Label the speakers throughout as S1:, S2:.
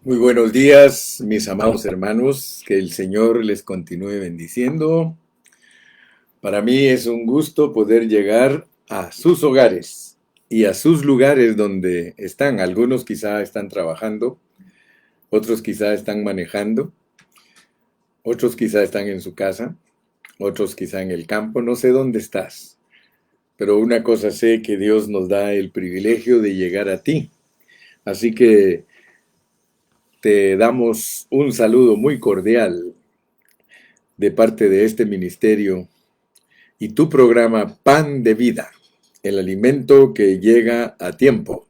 S1: Muy buenos días, mis amados hermanos, que el Señor les continúe bendiciendo. Para mí es un gusto poder llegar a sus hogares y a sus lugares donde están. Algunos quizá están trabajando, otros quizá están manejando, otros quizá están en su casa, otros quizá en el campo, no sé dónde estás. Pero una cosa sé, que Dios nos da el privilegio de llegar a ti. Así que te damos un saludo muy cordial de parte de este ministerio y tu programa Pan de Vida, el alimento que llega a tiempo,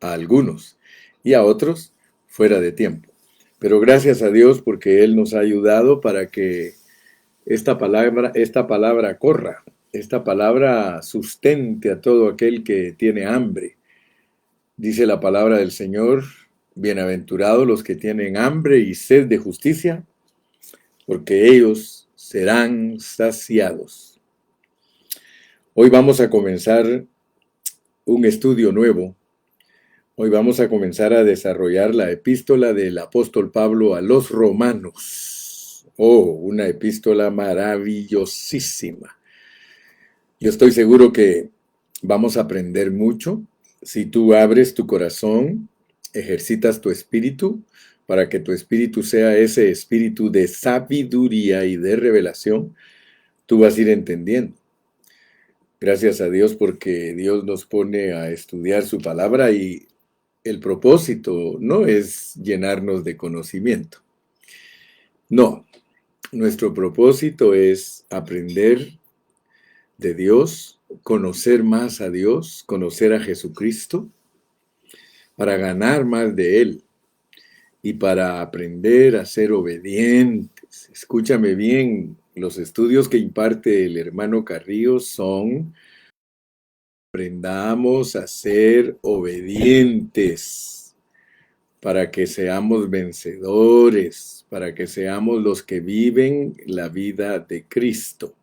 S1: a algunos y a otros fuera de tiempo. Pero gracias a Dios porque Él nos ha ayudado para que esta palabra corra, esta palabra sustente a todo aquel que tiene hambre. Dice la palabra del Señor: bienaventurados los que tienen hambre y sed de justicia, porque ellos serán saciados. Hoy vamos a comenzar un estudio nuevo. Hoy vamos a comenzar a desarrollar la epístola del apóstol Pablo a los romanos. Oh, una epístola maravillosísima. Yo estoy seguro que vamos a aprender mucho si tú abres tu corazón, ejercitas tu espíritu, para que tu espíritu sea ese espíritu de sabiduría y de revelación. Tú vas a ir entendiendo. Gracias a Dios porque Dios nos pone a estudiar su palabra y el propósito no es llenarnos de conocimiento. No, nuestro propósito es aprender de Dios, conocer más a Dios, conocer a Jesucristo, para ganar más de Él y para aprender a ser obedientes. Escúchame bien, los estudios que imparte el hermano Carrillo son: aprendamos a ser obedientes para que seamos vencedores, para que seamos los que viven la vida de Cristo.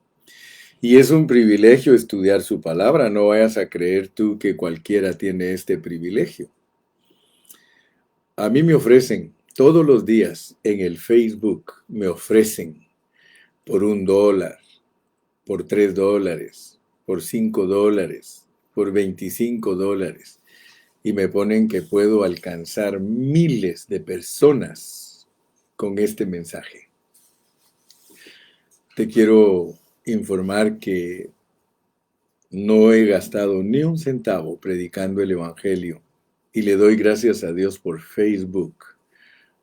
S1: Y es un privilegio estudiar su palabra. No vayas a creer tú que cualquiera tiene este privilegio. A mí me ofrecen todos los días en el Facebook, me ofrecen por $1, por $3, por $5, por $25. Y me ponen que puedo alcanzar miles de personas con este mensaje. Te quiero informar que no he gastado ni un centavo predicando el Evangelio y le doy gracias a Dios por Facebook,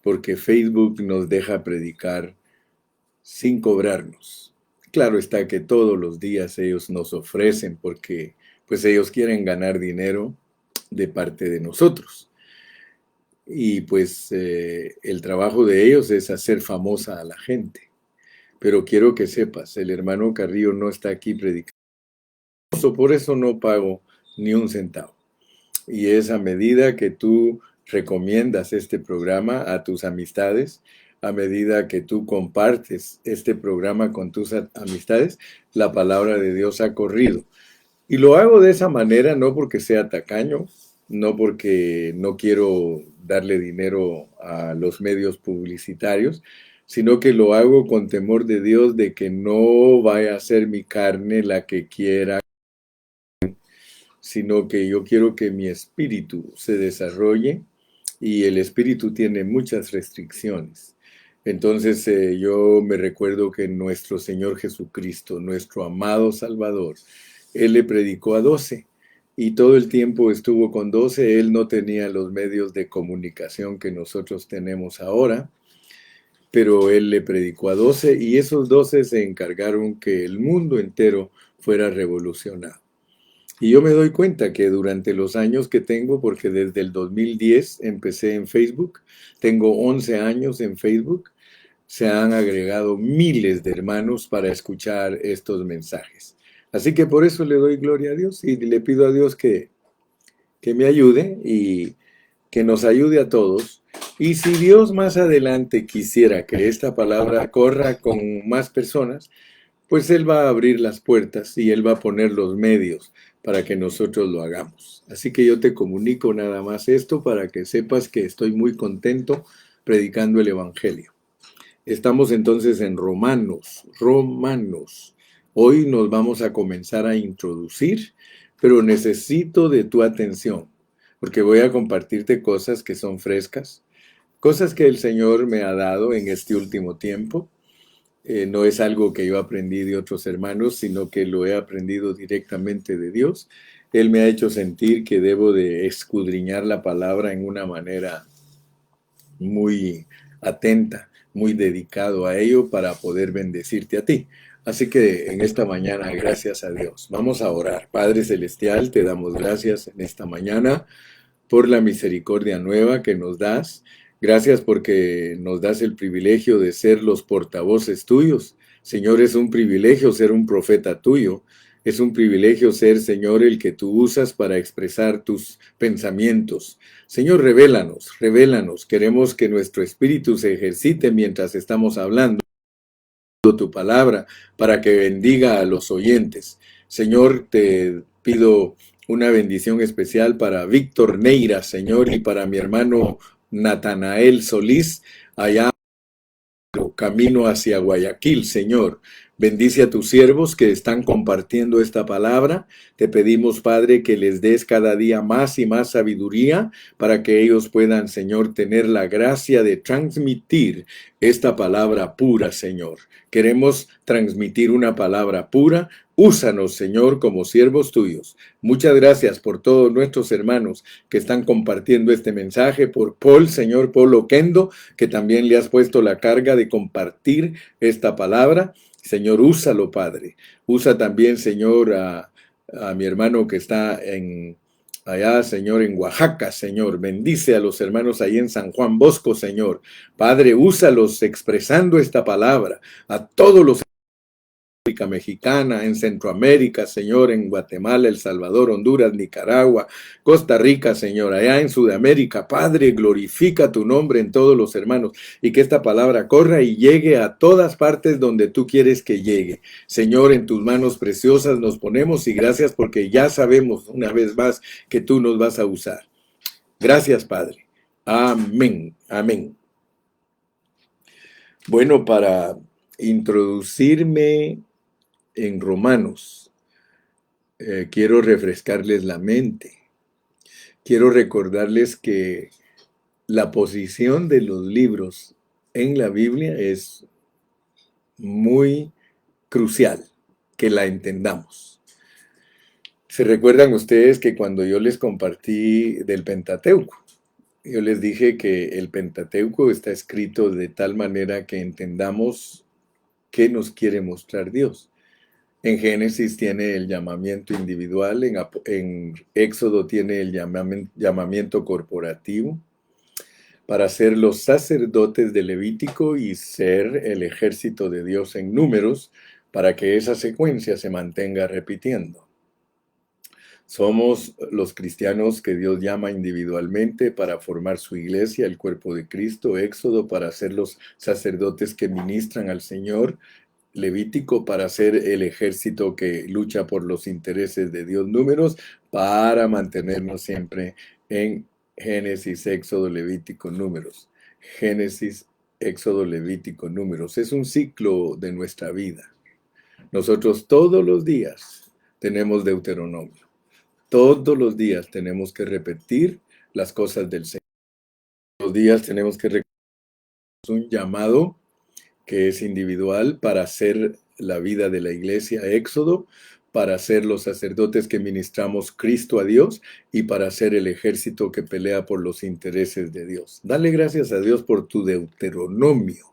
S1: porque Facebook nos deja predicar sin cobrarnos. Claro está que todos los días ellos nos ofrecen porque pues ellos quieren ganar dinero de parte de nosotros. Y pues el trabajo de ellos es hacer famosa a la gente. Pero quiero que sepas, el hermano Carrillo no está aquí predicando, por eso no pago ni un centavo. Y es a medida que tú recomiendas este programa a tus amistades, a medida que tú compartes este programa con tus amistades, la palabra de Dios ha corrido. Y lo hago de esa manera no porque sea tacaño, no porque no quiero darle dinero a los medios publicitarios, sino que lo hago con temor de Dios, de que no vaya a ser mi carne la que quiera, sino que yo quiero que mi espíritu se desarrolle, y el espíritu tiene muchas restricciones. Entonces yo me recuerdo que nuestro Señor Jesucristo, nuestro amado Salvador, Él le predicó a 12 y todo el tiempo estuvo con 12. Él no tenía los medios de comunicación que nosotros tenemos ahora, pero Él le predicó a 12 y esos 12 se encargaron que el mundo entero fuera revolucionado. Y yo me doy cuenta que durante los años que tengo, porque desde el 2010 empecé en Facebook, tengo 11 años en Facebook, se han agregado miles de hermanos para escuchar estos mensajes. Así que por eso le doy gloria a Dios y le pido a Dios que me ayude y que nos ayude a todos. Y si Dios más adelante quisiera que esta palabra corra con más personas, pues Él va a abrir las puertas y Él va a poner los medios para que nosotros lo hagamos. Así que yo te comunico nada más esto para que sepas que estoy muy contento predicando el Evangelio. Estamos entonces en Romanos. Hoy nos vamos a comenzar a introducir, pero necesito de tu atención, porque voy a compartirte cosas que son frescas, cosas que el Señor me ha dado en este último tiempo. No es algo que yo aprendí de otros hermanos, sino que lo he aprendido directamente de Dios. Él me ha hecho sentir que debo de escudriñar la palabra en una manera muy atenta, muy dedicado a ello para poder bendecirte a ti. Así que en esta mañana, gracias a Dios. Vamos a orar. Padre Celestial, te damos gracias en esta mañana por la misericordia nueva que nos das. Gracias porque nos das el privilegio de ser los portavoces tuyos. Señor, es un privilegio ser un profeta tuyo. Es un privilegio ser, Señor, el que tú usas para expresar tus pensamientos. Señor, revélanos, revélanos. Queremos que nuestro espíritu se ejercite mientras estamos hablando tu palabra para que bendiga a los oyentes. Señor, te pido una bendición especial para Víctor Neira, Señor, y para mi hermano Natanael Solís, allá camino hacia Guayaquil, Señor. Bendice a tus siervos que están compartiendo esta palabra. Te pedimos, Padre, que les des cada día más y más sabiduría para que ellos puedan, Señor, tener la gracia de transmitir esta palabra pura, Señor. Queremos transmitir una palabra pura. Úsanos, Señor, como siervos tuyos. Muchas gracias por todos nuestros hermanos que están compartiendo este mensaje, por Paul, Señor, Paul Oquendo, que también le has puesto la carga de compartir esta palabra. Señor, úsalo, Padre. Usa también, Señor, a mi hermano que está allá, Señor, en Oaxaca, Señor. Bendice a los hermanos ahí en San Juan Bosco, Señor. Padre, úsalos expresando esta palabra a todos los mexicana, en Centroamérica, Señor, en Guatemala, El Salvador, Honduras, Nicaragua, Costa Rica, Señor, allá en Sudamérica. Padre, glorifica tu nombre en todos los hermanos y que esta palabra corra y llegue a todas partes donde tú quieres que llegue. Señor, en tus manos preciosas nos ponemos y gracias porque ya sabemos una vez más que tú nos vas a usar. Gracias, Padre. Amén. Amén. Bueno, para introducirme en Romanos, quiero refrescarles la mente. Quiero recordarles que la posición de los libros en la Biblia es muy crucial, que la entendamos. ¿Se recuerdan ustedes que cuando yo les compartí del Pentateuco, yo les dije que el Pentateuco está escrito de tal manera que entendamos qué nos quiere mostrar Dios? En Génesis tiene el llamamiento individual, en Éxodo tiene el llamamiento corporativo para ser los sacerdotes de Levítico y ser el ejército de Dios en números para que esa secuencia se mantenga repitiendo. Somos los cristianos que Dios llama individualmente para formar su iglesia, el cuerpo de Cristo. Éxodo para ser los sacerdotes que ministran al Señor. Levítico para ser el ejército que lucha por los intereses de Dios. Números para mantenernos siempre en Génesis, Éxodo, Levítico, Números. Génesis, Éxodo, Levítico, Números. Es un ciclo de nuestra vida. Nosotros todos los días tenemos Deuteronomio. Todos los días tenemos que repetir las cosas del Señor. Todos los días tenemos que repetir un llamado que es individual para hacer la vida de la iglesia, Éxodo, para ser los sacerdotes que ministramos Cristo a Dios y para ser el ejército que pelea por los intereses de Dios. Dale gracias a Dios por tu Deuteronomio.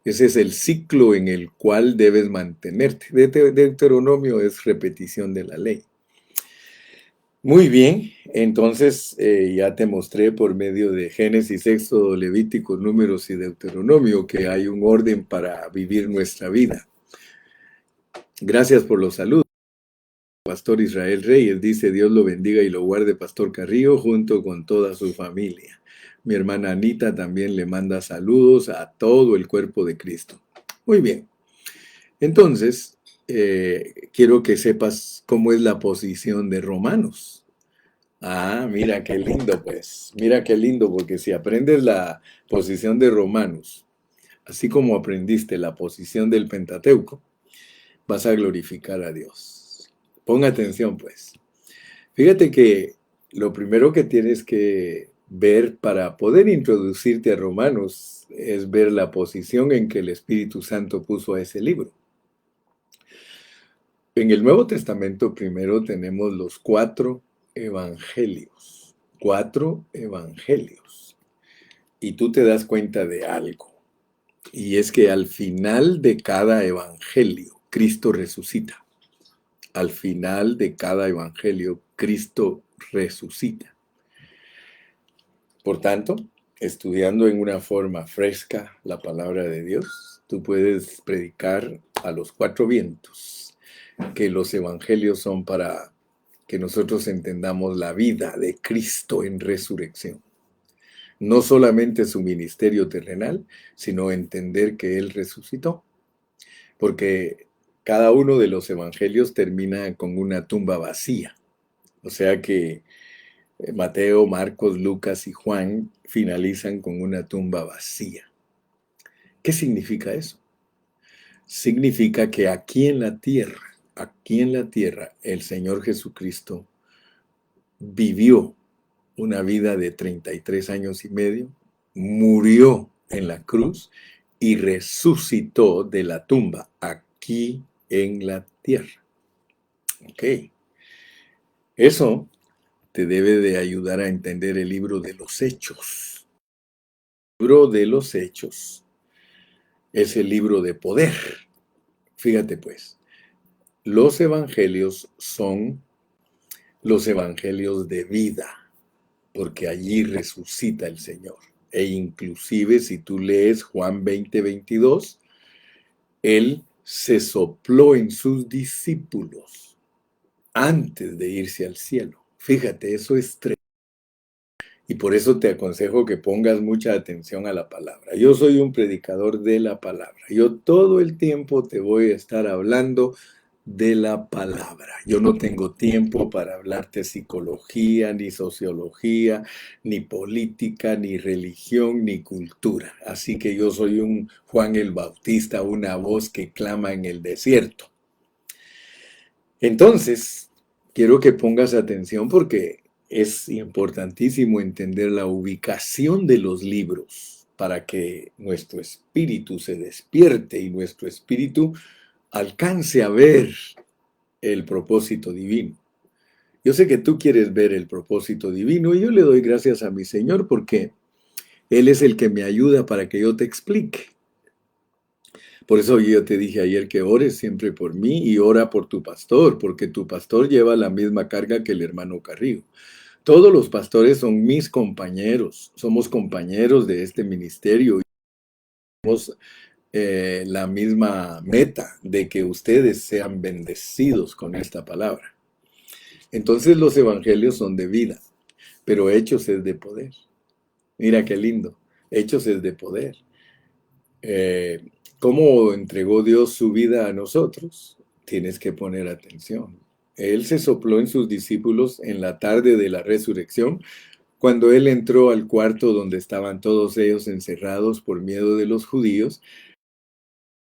S1: Ese es el ciclo en el cual debes mantenerte. Deuteronomio es repetición de la ley. Muy bien, entonces ya te mostré por medio de Génesis, Éxodo, Levítico, Números y Deuteronomio que hay un orden para vivir nuestra vida. Gracias por los saludos. Pastor Israel Reyes dice: Dios lo bendiga y lo guarde, Pastor Carrillo, junto con toda su familia. Mi hermana Anita también le manda saludos a todo el cuerpo de Cristo. Muy bien, entonces quiero que sepas cómo es la posición de Romanos. Ah, mira qué lindo, pues. Mira qué lindo, porque si aprendes la posición de Romanos, así como aprendiste la posición del Pentateuco, vas a glorificar a Dios. Pon atención, pues. Fíjate que lo primero que tienes que ver para poder introducirte a Romanos es ver la posición en que el Espíritu Santo puso a ese libro. En el Nuevo Testamento primero tenemos los 4 evangelios. 4 evangelios. Y tú te das cuenta de algo. Y es que al final de cada evangelio, Cristo resucita. Al final de cada evangelio, Cristo resucita. Por tanto, estudiando en una forma fresca la palabra de Dios, tú puedes predicar a los 4 vientos que los evangelios son para que nosotros entendamos la vida de Cristo en resurrección. No solamente su ministerio terrenal, sino entender que Él resucitó. Porque cada uno de los evangelios termina con una tumba vacía. O sea que Mateo, Marcos, Lucas y Juan finalizan con una tumba vacía. ¿Qué significa eso? Significa que aquí en la tierra, el Señor Jesucristo vivió una vida de 33 años y medio, murió en la cruz y resucitó de la tumba aquí en la tierra. Ok. Eso te debe de ayudar a entender el libro de los Hechos. El libro de los Hechos es el libro de poder. Fíjate pues, los evangelios son los evangelios de vida, porque allí resucita el Señor. E inclusive si tú lees Juan 20:22, Él se sopló en sus discípulos antes de irse al cielo. Fíjate, eso es tremendo. Y por eso te aconsejo que pongas mucha atención a la palabra. Yo soy un predicador de la palabra. Yo todo el tiempo te voy a estar hablando de la palabra. Yo no tengo tiempo para hablarte psicología, ni sociología, ni política, ni religión, ni cultura. Así que yo soy un Juan el Bautista, una voz que clama en el desierto. Entonces, quiero que pongas atención porque es importantísimo entender la ubicación de los libros para que nuestro espíritu se despierte y nuestro espíritu alcance a ver el propósito divino. Yo sé que tú quieres ver el propósito divino y yo le doy gracias a mi Señor porque Él es el que me ayuda para que yo te explique. Por eso yo te dije ayer que ores siempre por mí y ora por tu pastor, porque tu pastor lleva la misma carga que el hermano Carrillo. Todos los pastores son mis compañeros, somos compañeros de este ministerio y tenemos la misma meta de que ustedes sean bendecidos con esta palabra. Entonces los evangelios son de vida, pero Hechos es de poder. Mira qué lindo, Hechos es de poder. ¿Cómo entregó Dios su vida a nosotros? Tienes que poner atención. Él se sopló en sus discípulos en la tarde de la resurrección, cuando Él entró al cuarto donde estaban todos ellos encerrados por miedo de los judíos.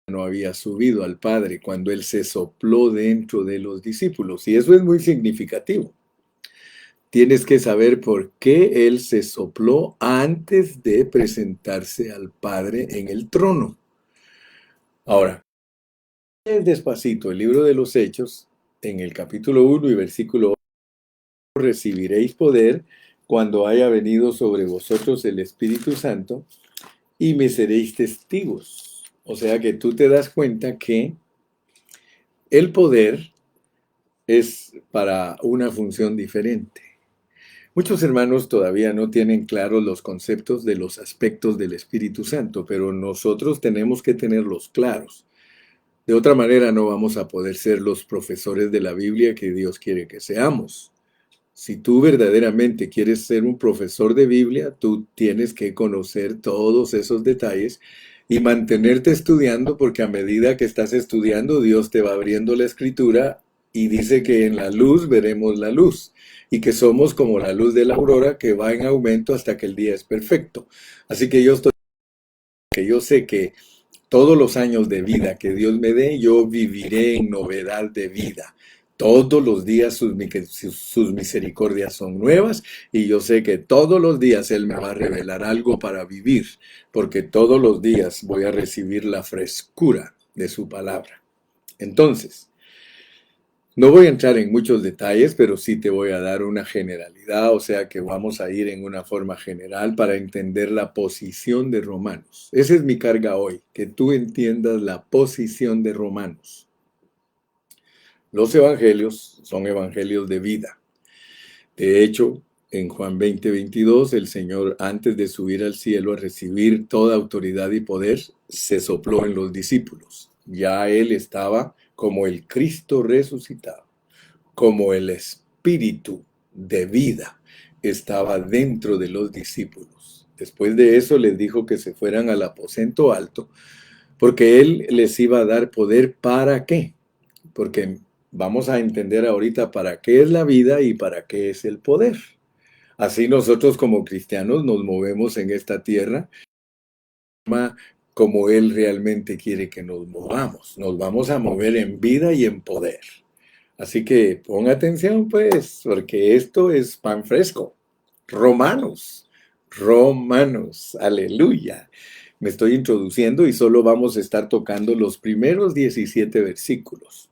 S1: No había subido al Padre cuando Él se sopló dentro de los discípulos. Y eso es muy significativo. Tienes que saber por qué Él se sopló antes de presentarse al Padre en el trono. Ahora, despacito el libro de los Hechos, en el capítulo 1 y versículo 8, recibiréis poder cuando haya venido sobre vosotros el Espíritu Santo y me seréis testigos. O sea que tú te das cuenta que el poder es para una función diferente. Muchos hermanos todavía no tienen claros los conceptos de los aspectos del Espíritu Santo, pero nosotros tenemos que tenerlos claros. De otra manera no vamos a poder ser los profesores de la Biblia que Dios quiere que seamos. Si tú verdaderamente quieres ser un profesor de Biblia, tú tienes que conocer todos esos detalles y mantenerte estudiando, porque a medida que estás estudiando, Dios te va abriendo la escritura y dice que en la luz veremos la luz y que somos como la luz de la aurora que va en aumento hasta que el día es perfecto. Así que yo sé que todos los años de vida que Dios me dé, yo viviré en novedad de vida. Todos los días sus misericordias son nuevas y yo sé que todos los días Él me va a revelar algo para vivir, porque todos los días voy a recibir la frescura de su palabra. Entonces, no voy a entrar en muchos detalles, pero sí te voy a dar una generalidad, o sea que vamos a ir en una forma general para entender la posición de Romanos. Esa es mi carga hoy, que tú entiendas la posición de Romanos. Los evangelios son evangelios de vida. De hecho, en Juan 20:22, el Señor, antes de subir al cielo a recibir toda autoridad y poder, se sopló en los discípulos. Ya Él estaba como el Cristo resucitado, como el espíritu de vida estaba dentro de los discípulos. Después de eso les dijo que se fueran al aposento alto, porque Él les iba a dar poder. ¿Para qué? Porque vamos a entender ahorita para qué es la vida y para qué es el poder. Así nosotros como cristianos nos movemos en esta tierra como Él realmente quiere que nos movamos. Nos vamos a mover en vida y en poder. Así que pon atención pues, porque esto es pan fresco. Romanos, Romanos, aleluya. Me estoy introduciendo y solo vamos a estar tocando los primeros 17 versículos.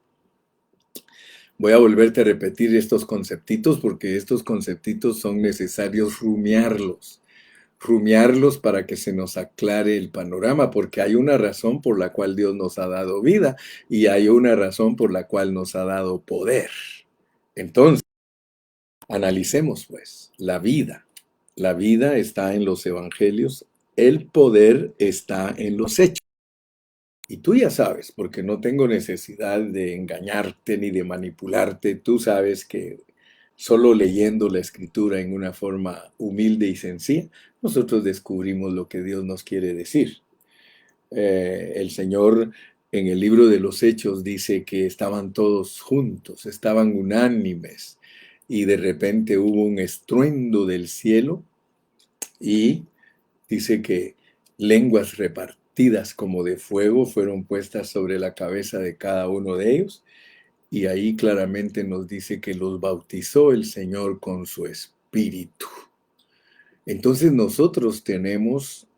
S1: Voy a volverte a repetir estos conceptitos porque estos conceptitos son necesarios rumiarlos para que se nos aclare el panorama, porque hay una razón por la cual Dios nos ha dado vida y hay una razón por la cual nos ha dado poder. Entonces, analicemos pues la vida. La vida está en los evangelios, el poder está en los hechos. Y tú ya sabes, porque no tengo necesidad de engañarte ni de manipularte, tú sabes que solo leyendo la escritura en una forma humilde y sencilla, nosotros descubrimos lo que Dios nos quiere decir. El Señor en el libro de los Hechos dice que estaban todos juntos, estaban unánimes, y de repente hubo un estruendo del cielo y dice que lenguas repartidas como de fuego fueron puestas sobre la cabeza de cada uno de ellos. Y ahí claramente nos dice que los bautizó el Señor con su espíritu. Entonces nosotros tenemos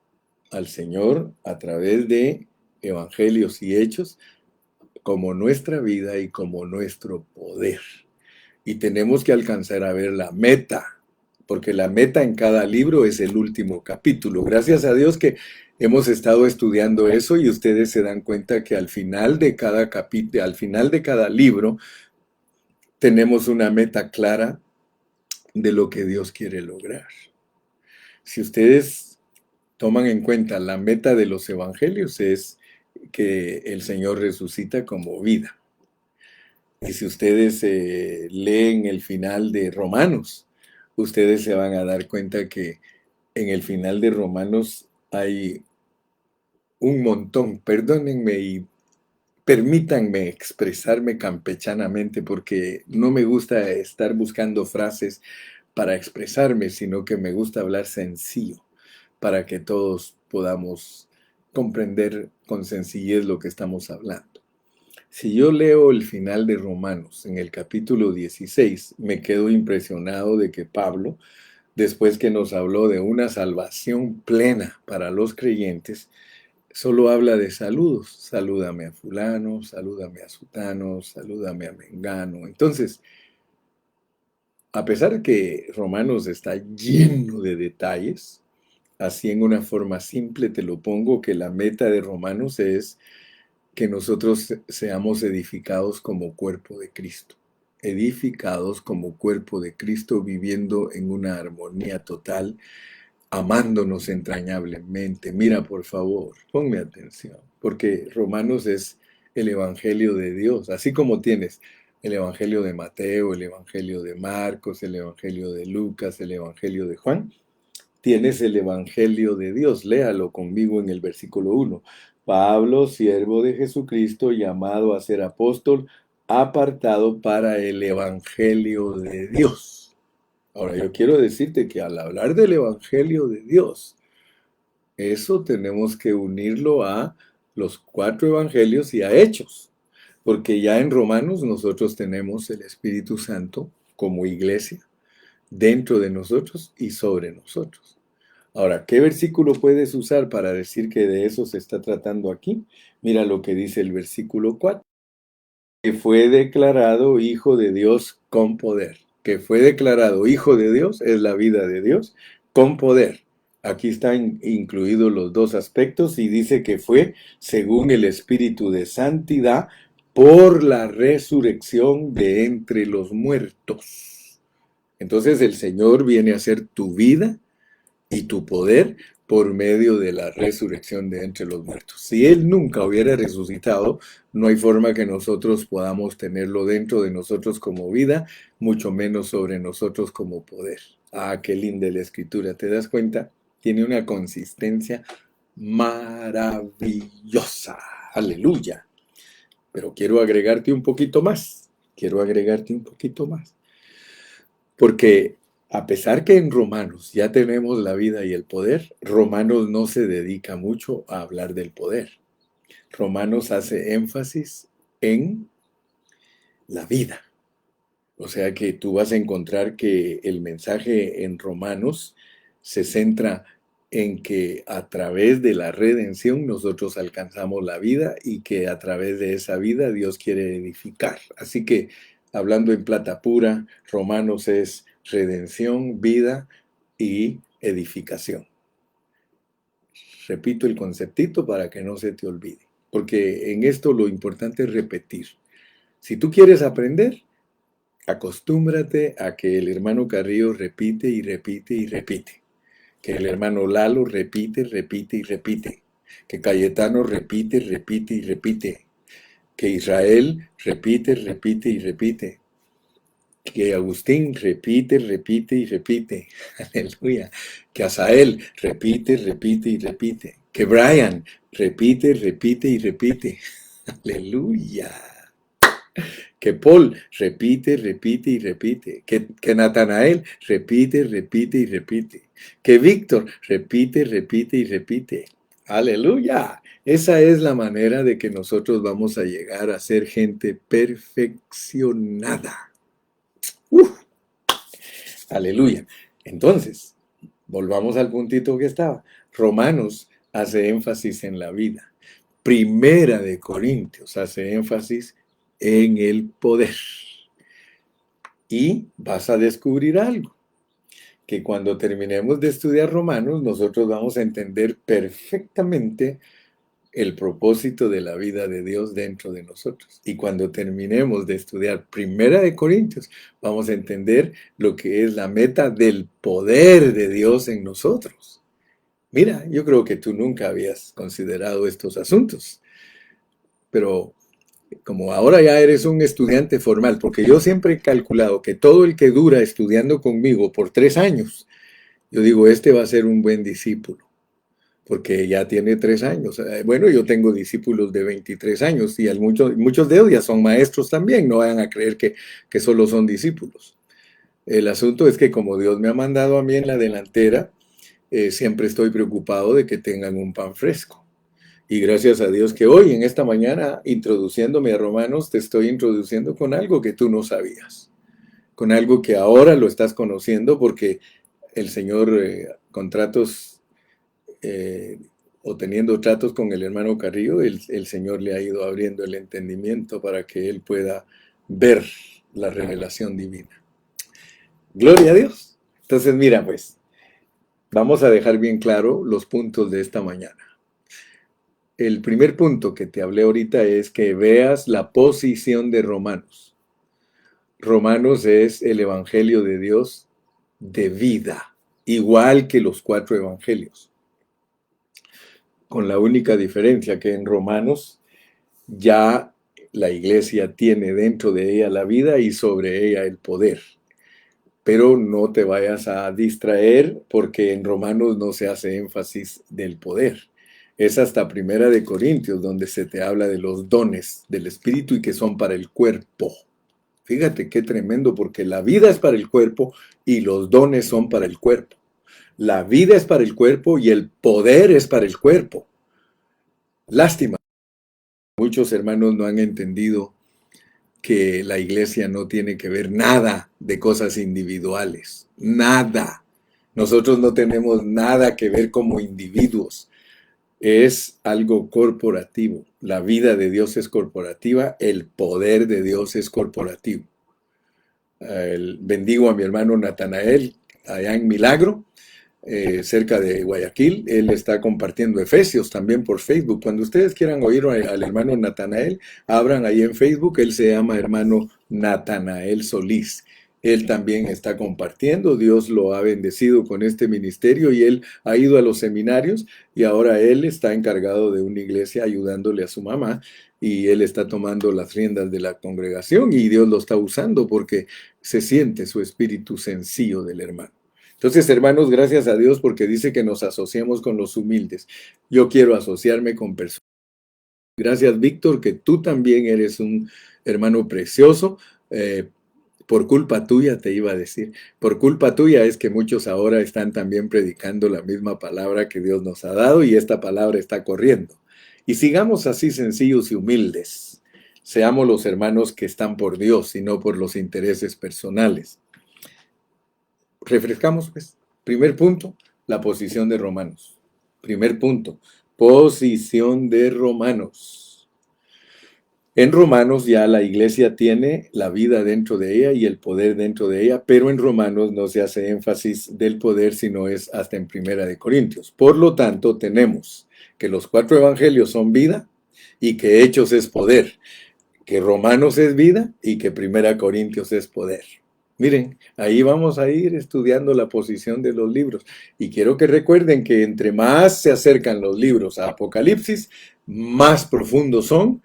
S1: al Señor a través de evangelios y hechos como nuestra vida y como nuestro poder. Y tenemos que alcanzar a ver la meta, porque la meta en cada libro es el último capítulo. Gracias a Dios que hemos estado estudiando eso y ustedes se dan cuenta que al final de cada capítulo, al final de cada libro, tenemos una meta clara de lo que Dios quiere lograr. Si ustedes toman en cuenta la meta de los evangelios es que el Señor resucita como vida. Y si ustedes leen el final de Romanos, ustedes se van a dar cuenta que en el final de Romanos hay un montón, perdónenme y permítanme expresarme campechanamente porque no me gusta estar buscando frases para expresarme, sino que me gusta hablar sencillo para que todos podamos comprender con sencillez lo que estamos hablando. Si yo leo el final de Romanos en el capítulo 16, me quedo impresionado de que Pablo, después que nos habló de una salvación plena para los creyentes, solo habla de saludos. Salúdame a fulano, salúdame a sutano, salúdame a mengano. Entonces, a pesar de que Romanos está lleno de detalles, así en una forma simple te lo pongo, que la meta de Romanos es que nosotros seamos edificados como cuerpo de Cristo. Edificados como cuerpo de Cristo, viviendo en una armonía total, amándonos entrañablemente. Mira, por favor, ponme atención, porque Romanos es el Evangelio de Dios, así como tienes el Evangelio de Mateo, el Evangelio de Marcos, el Evangelio de Lucas, el Evangelio de Juan. tienes el Evangelio de Dios. Léalo conmigo en el versículo 1. Pablo, siervo de Jesucristo, llamado a ser apóstol, apartado para el Evangelio de Dios. Ahora, yo quiero decirte que al hablar del Evangelio de Dios, eso tenemos que unirlo a los 4 evangelios y a Hechos, porque ya en Romanos nosotros tenemos el Espíritu Santo como iglesia dentro de nosotros y sobre nosotros. Ahora, ¿qué versículo puedes usar para decir que de eso se está tratando aquí? Mira lo que dice el versículo 4. Que fue declarado hijo de Dios con poder. Que fue declarado hijo de Dios es la vida de Dios con poder. Aquí están incluidos los dos aspectos y dice que fue según el Espíritu de Santidad por la resurrección de entre los muertos. Entonces el Señor viene a ser tu vida y tu poder por medio de la resurrección de entre los muertos. Si Él nunca hubiera resucitado, no hay forma que nosotros podamos tenerlo dentro de nosotros como vida, mucho menos sobre nosotros como poder. Ah, qué linda la Escritura, ¿te das cuenta? Tiene una consistencia maravillosa. Aleluya. Pero quiero agregarte un poquito más. Porque a pesar que en Romanos ya tenemos la vida y el poder, Romanos no se dedica mucho a hablar del poder. Romanos hace énfasis en la vida. O sea que tú vas a encontrar que el mensaje en Romanos se centra en que a través de la redención nosotros alcanzamos la vida y que a través de esa vida Dios quiere edificar. Así que, hablando en plata pura, Romanos es redención, vida y edificación. Repito el conceptito para que no se te olvide, porque en esto lo importante es repetir. Si tú quieres aprender, acostúmbrate a que el hermano Carrillo repite y repite y repite. Que el hermano Lalo repite, repite y repite. Que Cayetano repite, repite y repite. Que Israel repite, repite y repite. Que Agustín repite, repite y repite. Aleluya. Que Asael repite, repite y repite. Que Brian repite, repite y repite. Aleluya. Que Paul repite, repite y repite. Que Natanael repite, repite y repite. Que Víctor repite, repite y repite. Aleluya. Esa es la manera de que nosotros vamos a llegar a ser gente perfeccionada. Aleluya. Entonces, volvamos al puntito que estaba. Romanos hace énfasis en la vida. Primera de Corintios hace énfasis en el poder. Y vas a descubrir algo, que cuando terminemos de estudiar Romanos, nosotros vamos a entender perfectamente el propósito de la vida de Dios dentro de nosotros. Y cuando terminemos de estudiar Primera de Corintios, vamos a entender lo que es la meta del poder de Dios en nosotros. Mira, yo creo que tú nunca habías considerado estos asuntos, pero como ahora ya eres un estudiante formal, porque yo siempre he calculado que todo el que dura estudiando conmigo por 3 años, yo digo, este va a ser un buen discípulo, porque ya tiene 3 años. Bueno, yo tengo discípulos de 23 años y muchos de ellos ya son maestros también, no vayan a creer que solo son discípulos. El asunto es que como Dios me ha mandado a mí en la delantera, siempre estoy preocupado de que tengan un pan fresco. Y gracias a Dios que hoy, en esta mañana, introduciéndome a Romanos, te estoy introduciendo con algo que tú no sabías, con algo que ahora lo estás conociendo porque el Señor, o teniendo tratos con el hermano Carrillo, el Señor le ha ido abriendo el entendimiento para que él pueda ver la revelación divina. Gloria a Dios. Entonces, mira, pues, vamos a dejar bien claro los puntos de esta mañana. El primer punto que te hablé ahorita es que veas la posición de Romanos. Romanos es el Evangelio de Dios de vida, igual que los 4 evangelios. Con la única diferencia que en Romanos ya la iglesia tiene dentro de ella la vida y sobre ella el poder. pero no te vayas a distraer porque en Romanos no se hace énfasis del poder. Es hasta Primera de Corintios donde se te habla de los dones del Espíritu y que son para el cuerpo. Fíjate qué tremendo, porque la vida es para el cuerpo y los dones son para el cuerpo. La vida es para el cuerpo y el poder es para el cuerpo. Lástima, muchos hermanos no han entendido que la iglesia no tiene que ver nada de cosas individuales. Nada. Nosotros no tenemos nada que ver como individuos. Es algo corporativo. La vida de Dios es corporativa, el poder de Dios es corporativo. Bendigo a mi hermano Natanael allá en Milagro, cerca de Guayaquil. Él está compartiendo Efesios también por Facebook. Cuando ustedes quieran oír al hermano Natanael, abran ahí en Facebook. Él se llama hermano Natanael Solís. Él también está compartiendo. Dios lo ha bendecido con este ministerio y él ha ido a los seminarios y ahora él está encargado de una iglesia ayudándole a su mamá y él está tomando las riendas de la congregación y Dios lo está usando porque se siente su espíritu sencillo del hermano. Entonces, hermanos, gracias a Dios porque dice que nos asociamos con los humildes. Yo quiero asociarme con personas. Gracias, Víctor, que tú también eres un hermano precioso. Por culpa tuya, te iba a decir, por culpa tuya es que muchos ahora están también predicando la misma palabra que Dios nos ha dado y esta palabra está corriendo. Y sigamos así sencillos y humildes. Seamos los hermanos que están por Dios y no por los intereses personales. Refrescamos, pues. Primer punto, la posición de Romanos. Primer punto, posición de Romanos. En Romanos ya la iglesia tiene la vida dentro de ella y el poder dentro de ella, pero en Romanos no se hace énfasis del poder, sino es hasta en Primera de Corintios. Por lo tanto, tenemos que los 4 evangelios son vida y que Hechos es poder, que Romanos es vida y que Primera Corintios es poder. Miren, ahí vamos a ir estudiando la posición de los libros. Y quiero que recuerden que entre más se acercan los libros a Apocalipsis, más profundos son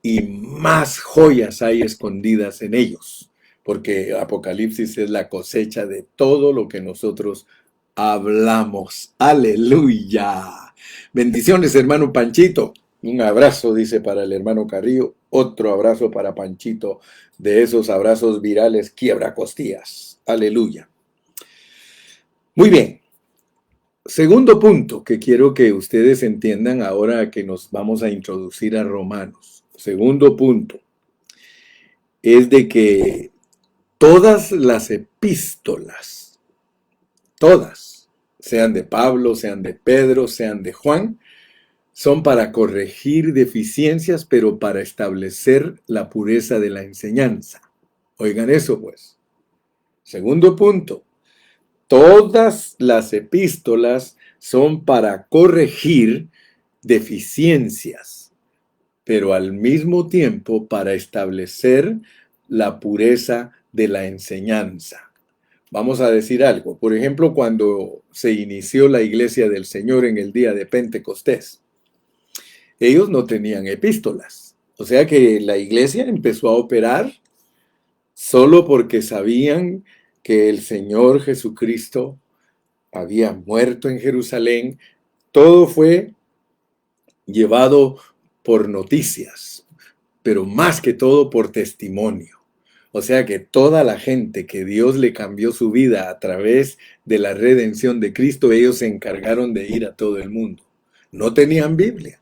S1: y más joyas hay escondidas en ellos, porque Apocalipsis es la cosecha de todo lo que nosotros hablamos. ¡Aleluya! Bendiciones, hermano Panchito. Un abrazo, dice, para el hermano Carrillo. Otro abrazo para Panchito, de esos abrazos virales quiebra costillas. ¡Aleluya! Muy bien. Segundo punto que quiero que ustedes entiendan ahora que nos vamos a introducir a Romanos. Segundo punto es de que todas las epístolas, todas, sean de Pablo, sean de Pedro, sean de Juan, son para corregir deficiencias, pero para establecer la pureza de la enseñanza. Oigan eso, pues. Segundo punto, todas las epístolas son para corregir deficiencias, pero al mismo tiempo para establecer la pureza de la enseñanza. Vamos a decir algo. Por ejemplo, cuando se inició la iglesia del Señor en el día de Pentecostés, ellos no tenían epístolas. O sea que la iglesia empezó a operar solo porque sabían que el Señor Jesucristo había muerto en Jerusalén. Todo fue llevado por noticias, pero más que todo por testimonio. O sea que toda la gente que Dios le cambió su vida a través de la redención de Cristo, ellos se encargaron de ir a todo el mundo. No tenían Biblia.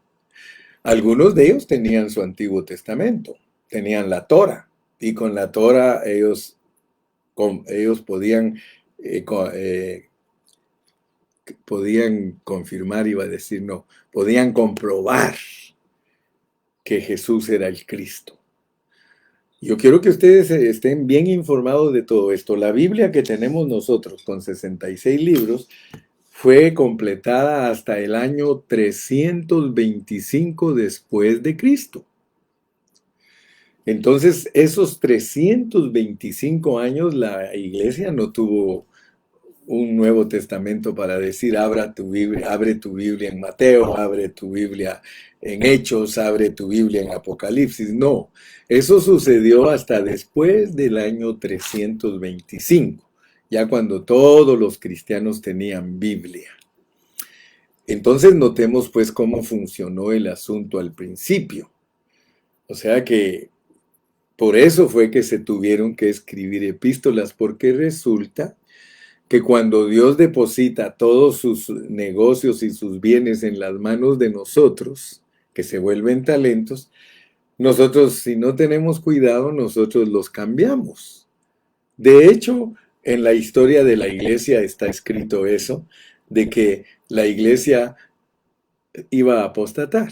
S1: Algunos de ellos tenían su Antiguo Testamento, tenían la Torá, y con la Torá ellos podían confirmar, iba a decir no, podían comprobar que Jesús era el Cristo. Yo quiero que ustedes estén bien informados de todo esto. La Biblia que tenemos nosotros con 66 libros fue completada hasta el año 325 después de Cristo. Entonces, esos 325 años la iglesia no tuvo un Nuevo Testamento para decir, abre tu Biblia en Mateo, abre tu Biblia en Hechos, abre tu Biblia en Apocalipsis. No, eso sucedió hasta después del año 325. ya cuando todos los cristianos tenían Biblia. Entonces notemos pues cómo funcionó el asunto al principio. O sea que por eso fue que se tuvieron que escribir epístolas, porque resulta que cuando Dios deposita todos sus negocios y sus bienes en las manos de nosotros, que se vuelven talentos, nosotros si no tenemos cuidado, nosotros los cambiamos. De hecho, en la historia de la iglesia está escrito eso, de que la iglesia iba a apostatar.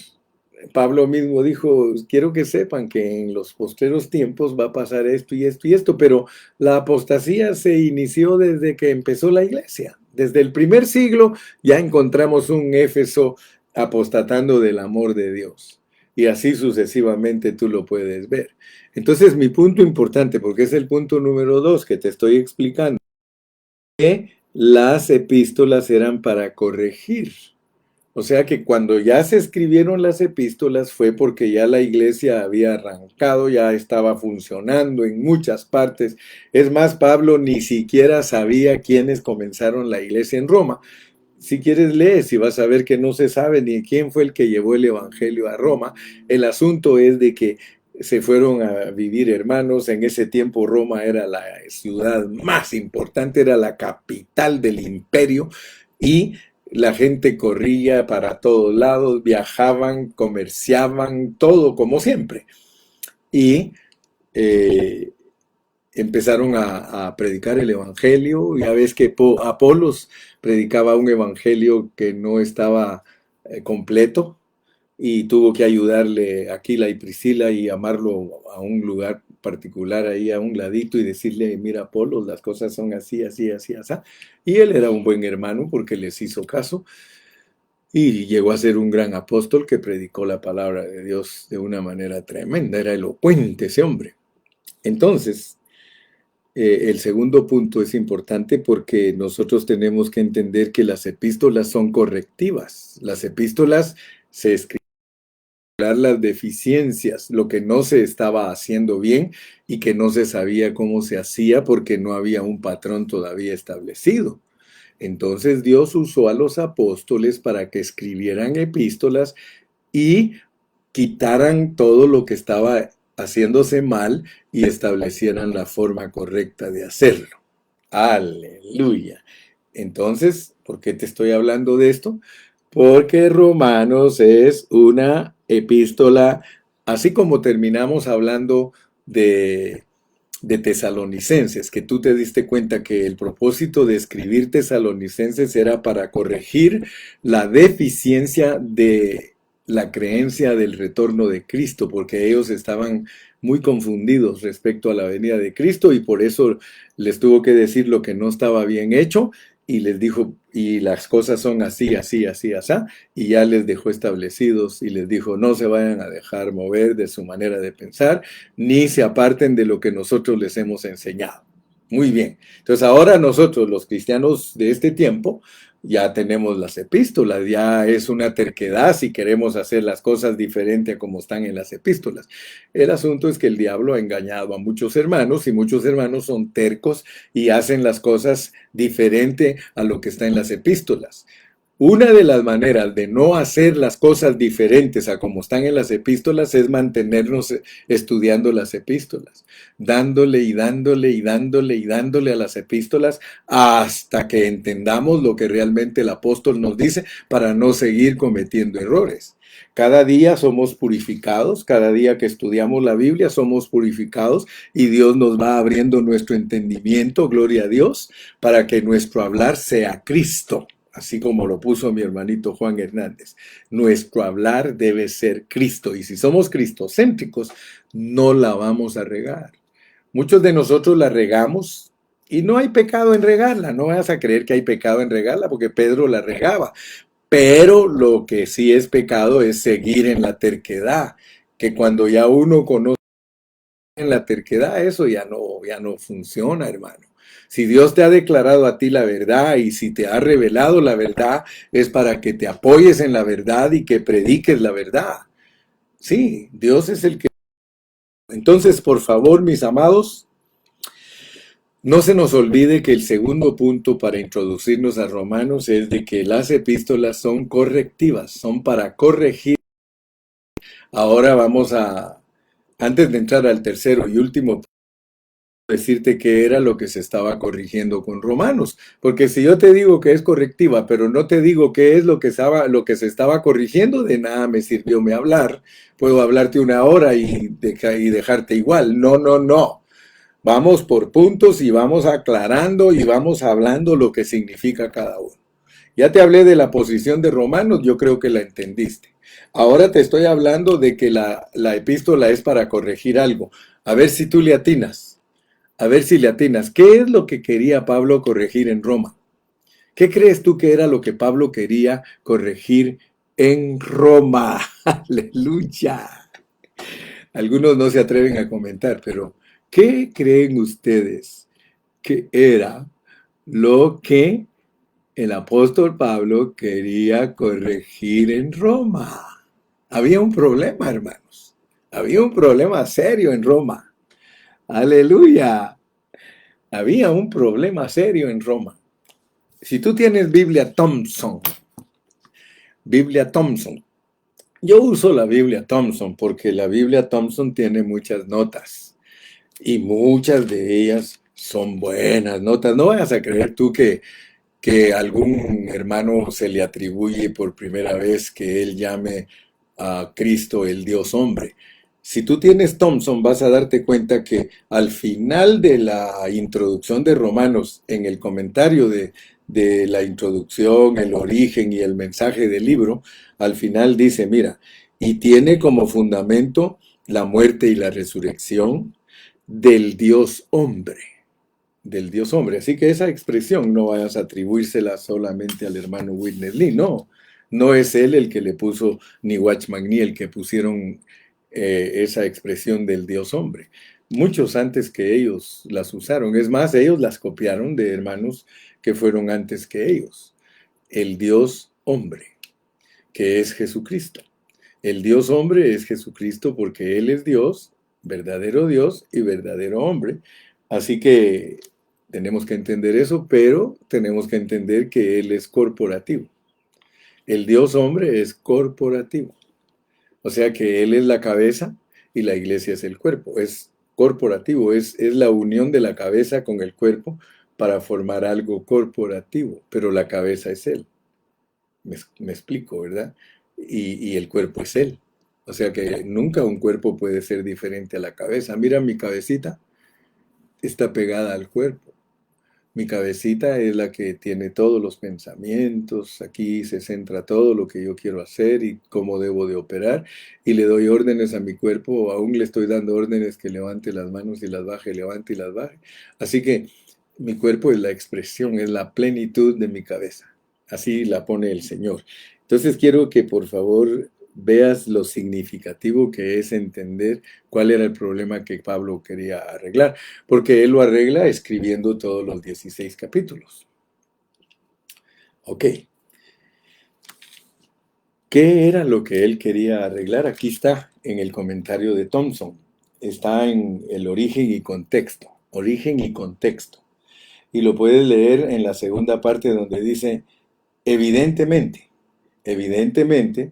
S1: Pablo mismo dijo, quiero que sepan que en los postreros tiempos va a pasar esto y esto y esto, pero la apostasía se inició desde que empezó la iglesia. Desde el primer siglo ya encontramos un Éfeso apostatando del amor de Dios. Y así sucesivamente tú lo puedes ver. Entonces mi punto importante, porque es el punto número 2 que te estoy explicando, que las epístolas eran para corregir. O sea que cuando ya se escribieron las epístolas fue porque ya la iglesia había arrancado, ya estaba funcionando en muchas partes. Es más, Pablo ni siquiera sabía quiénes comenzaron la iglesia en Roma. Si quieres lees y vas a ver que no se sabe ni quién fue el que llevó el evangelio a Roma. El asunto es de que se fueron a vivir hermanos. En ese tiempo Roma era la ciudad más importante, era la capital del imperio y la gente corría para todos lados, viajaban, comerciaban, todo como siempre. Y eh, empezaron a predicar el evangelio. Ya ves que Apolos predicaba un evangelio que no estaba completo y tuvo que ayudarle a Aquila y Priscila y llamarlo a un lugar particular ahí a un ladito y decirle, mira Apolos, las cosas son así, así, así, así. Y él era un buen hermano porque les hizo caso y llegó a ser un gran apóstol que predicó la palabra de Dios de una manera tremenda. Era elocuente ese hombre. Entonces, el segundo punto es importante porque nosotros tenemos que entender que las epístolas son correctivas. Las epístolas se escriben para arreglar las deficiencias, lo que no se estaba haciendo bien y que no se sabía cómo se hacía porque no había un patrón todavía establecido. Entonces Dios usó a los apóstoles para que escribieran epístolas y quitaran todo lo que estaba haciéndose mal y establecieran la forma correcta de hacerlo. Aleluya. Entonces, ¿por qué te estoy hablando de esto? Porque Romanos es una epístola, así como terminamos hablando de Tesalonicenses, que tú te diste cuenta que el propósito de escribir Tesalonicenses era para corregir la deficiencia de la creencia del retorno de Cristo, porque ellos estaban muy confundidos respecto a la venida de Cristo y por eso les tuvo que decir lo que no estaba bien hecho y les dijo, y las cosas son así, así, así, así, y ya les dejó establecidos y les dijo, no se vayan a dejar mover de su manera de pensar, ni se aparten de lo que nosotros les hemos enseñado. Muy bien. Entonces ahora nosotros, los cristianos de este tiempo, ya tenemos las epístolas, ya es una terquedad si queremos hacer las cosas diferente a como están en las epístolas. El asunto es que el diablo ha engañado a muchos hermanos y muchos hermanos son tercos y hacen las cosas diferente a lo que está en las epístolas. Una de las maneras de no hacer las cosas diferentes a como están en las epístolas es mantenernos estudiando las epístolas, dándole y dándole y dándole y dándole a las epístolas hasta que entendamos lo que realmente el apóstol nos dice para no seguir cometiendo errores. Cada día somos purificados, cada día que estudiamos la Biblia somos purificados y Dios nos va abriendo nuestro entendimiento, gloria a Dios, para que nuestro hablar sea Cristo. Así como lo puso mi hermanito Juan Hernández. Nuestro hablar debe ser Cristo. Y si somos cristocéntricos, no la vamos a regar. Muchos de nosotros la regamos y no hay pecado en regarla. No vas a creer que hay pecado en regarla porque Pedro la regaba. Pero lo que sí es pecado es seguir en la terquedad. Que cuando ya uno conoce en la terquedad, eso ya no funciona, hermano. Si Dios te ha declarado a ti la verdad y si te ha revelado la verdad, es para que te apoyes en la verdad y que prediques la verdad. Sí, Dios es el que... Entonces, por favor, mis amados, No se nos olvide que el segundo punto para introducirnos a Romanos es de que las epístolas son correctivas, son para corregir. Ahora vamos a, antes de entrar al tercero y último, decirte qué era lo que se estaba corrigiendo con Romanos. Porque si yo te digo que es correctiva, pero no te digo qué es lo que se estaba corrigiendo, de nada me sirvió me hablar. Puedo hablarte una hora y dejarte igual. No, no, no. Vamos por puntos y vamos aclarando y vamos hablando lo que significa cada uno. Ya te hablé de la posición de Romanos, yo creo que la entendiste. Ahora te estoy hablando de que la epístola es para corregir algo. A ver si tú le atinas. A ver si le atinas. ¿Qué es lo que quería Pablo corregir en Roma? ¿Qué crees tú que era lo que Pablo quería corregir en Roma? Aleluya. Algunos no se atreven a comentar, pero ¿qué creen ustedes que era lo que el apóstol Pablo quería corregir en Roma? Había un problema, hermanos. Había un problema serio en Roma. Aleluya. Había un problema serio en Roma. Si tú tienes Biblia Thompson, yo uso la Biblia Thompson porque la Biblia Thompson tiene muchas notas y muchas de ellas son buenas notas. No vayas a creer tú que algún hermano se le atribuye por primera vez que él llame a Cristo el Dios hombre. Si tú tienes Thompson, vas a darte cuenta que al final de la introducción de Romanos, en el comentario de la introducción, el origen y el mensaje del libro, al final dice, mira, y tiene como fundamento la muerte y la resurrección del Dios hombre, del Dios hombre. Así que esa expresión no vayas a atribuírsela solamente al hermano Witness Lee, no. No es él el que le puso, ni Watchman Nee el que pusieron esa expresión del Dios hombre. Muchos antes que ellos las usaron. Es más, ellos las copiaron de hermanos que fueron antes que ellos. El Dios hombre, que es Jesucristo. El Dios hombre es Jesucristo porque Él es Dios y verdadero hombre. Así que tenemos que entender eso, pero tenemos que entender que Él es corporativo. El Dios hombre es corporativo. O sea que Él es la cabeza y la iglesia es el cuerpo. Es corporativo, es la unión de la cabeza con el cuerpo para formar algo corporativo, pero la cabeza es Él. Me explico, ¿verdad? Y el cuerpo es Él. O sea que nunca un cuerpo puede ser diferente a la cabeza. Mira, mi cabecita está pegada al cuerpo. Mi cabecita es la que tiene todos los pensamientos, aquí se centra todo lo que yo quiero hacer y cómo debo de operar, y le doy órdenes a mi cuerpo, o aún le estoy dando órdenes que levante las manos y las baje, levante y las baje. Así que mi cuerpo es la expresión, es la plenitud de mi cabeza. Así la pone el Señor. Entonces quiero que por favor veas lo significativo que es entender cuál era el problema que Pablo quería arreglar, porque él lo arregla escribiendo todos los 16 capítulos. Ok. ¿Qué era lo que él quería arreglar? Aquí está en el comentario de Thompson. Está en el origen y contexto. Origen y contexto. Y lo puedes leer en la segunda parte donde dice, evidentemente, evidentemente,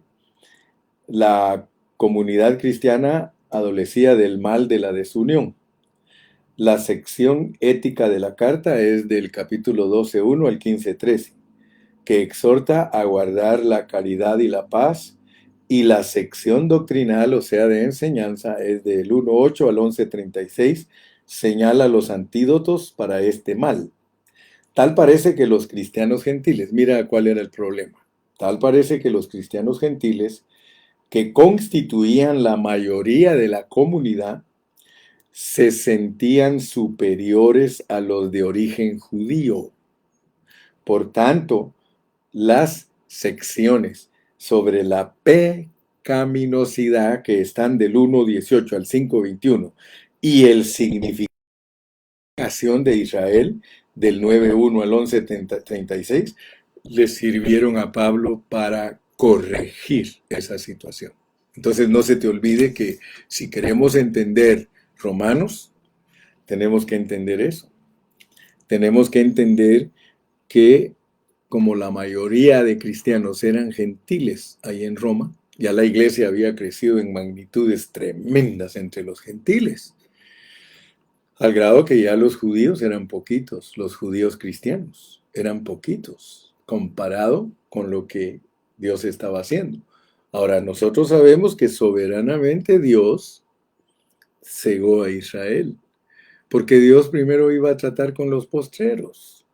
S1: la comunidad cristiana adolecía del mal de la desunión. La sección ética de la carta es del capítulo 12.1 al 15.13, que exhorta a guardar la caridad y la paz, y la sección doctrinal, o sea, de enseñanza, es del 1.8 al 11.36, señala los antídotos para este mal. Tal parece que los cristianos gentiles, mira cuál era el problema, tal parece que los cristianos gentiles, que constituían la mayoría de la comunidad, se sentían superiores a los de origen judío. Por tanto, las secciones sobre la pecaminosidad, que están del 1.18 al 5.21, y el significado de Israel, del 9.1 al 11.36, le sirvieron a Pablo para corregir esa situación. Entonces no se te olvide que si queremos entender Romanos, tenemos que entender eso. tenemos que entender que como la mayoría de cristianos eran gentiles ahí en Roma, ya la iglesia había crecido en magnitudes tremendas entre los gentiles, al grado que ya los judíos eran poquitos, los judíos cristianos eran poquitos, comparado con lo que Dios estaba haciendo. Ahora, nosotros sabemos que soberanamente Dios cegó a Israel, porque Dios primero iba a tratar con los postreros,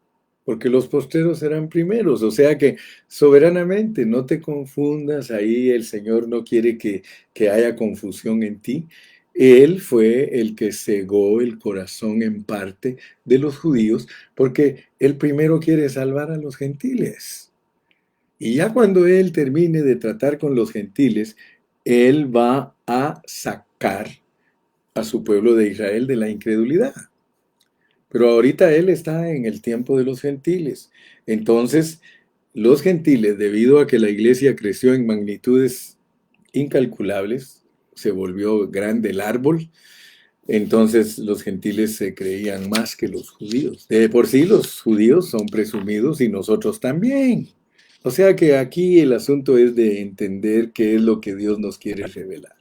S1: porque los postreros eran primeros, o sea que soberanamente, no te confundas, ahí el Señor no quiere que haya confusión en ti. Él fue el que cegó el corazón en parte de los judíos, porque Él primero quiere salvar a los gentiles. Y ya cuando Él termine de tratar con los gentiles, Él va a sacar a su pueblo de Israel de la incredulidad. Pero ahorita Él está en el tiempo de los gentiles. Entonces, los gentiles, debido a que la iglesia creció en magnitudes incalculables, se volvió grande el árbol, entonces los gentiles se creían más que los judíos. De por sí los judíos son presumidos y nosotros también. O sea que aquí el asunto es de entender qué es lo que Dios nos quiere revelar.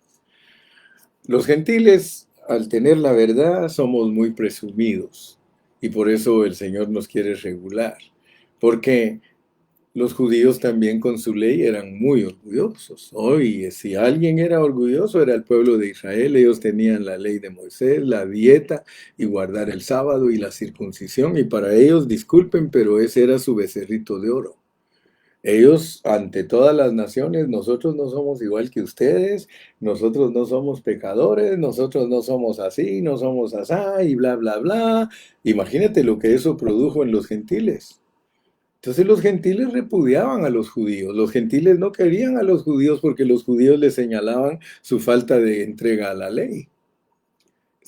S1: Los gentiles, al tener la verdad, somos muy presumidos y por eso el Señor nos quiere regular, porque los judíos también con su ley eran muy orgullosos. Hoy, si alguien era orgulloso, era el pueblo de Israel. Ellos tenían la ley de Moisés, la dieta y guardar el sábado y la circuncisión. Y para ellos, disculpen, pero ese era su becerrito de oro. Ellos, ante todas las naciones, nosotros no somos igual que ustedes, nosotros no somos pecadores, nosotros no somos así, no somos asá, y bla, bla, bla. Imagínate lo que eso produjo en los gentiles. Entonces los gentiles repudiaban a los judíos. Los gentiles no querían a los judíos porque los judíos les señalaban su falta de entrega a la ley.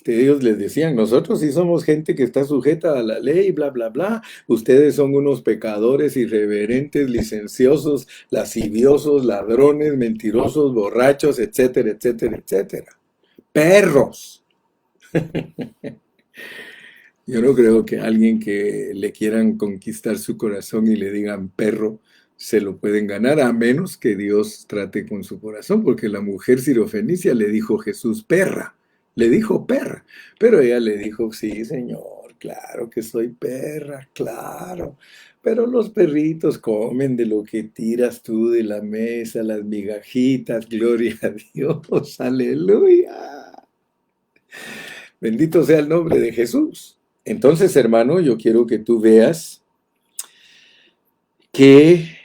S1: Ellos les decían, nosotros sí somos gente que está sujeta a la ley, bla, bla, bla. Ustedes son unos pecadores, irreverentes, licenciosos, lasciviosos, ladrones, mentirosos, borrachos, etcétera, etcétera, etcétera. Perros. Yo no creo que alguien que le quieran conquistar su corazón y le digan perro, se lo pueden ganar, a menos que Dios trate con su corazón, porque la mujer sirofenicia le dijo Jesús perra, le dijo perra, pero ella le dijo, sí, Señor, claro que soy perra, claro, pero los perritos comen de lo que tiras tú de la mesa, las migajitas, gloria a Dios, aleluya. Bendito sea el nombre de Jesús. Entonces, hermano, yo quiero que tú veas que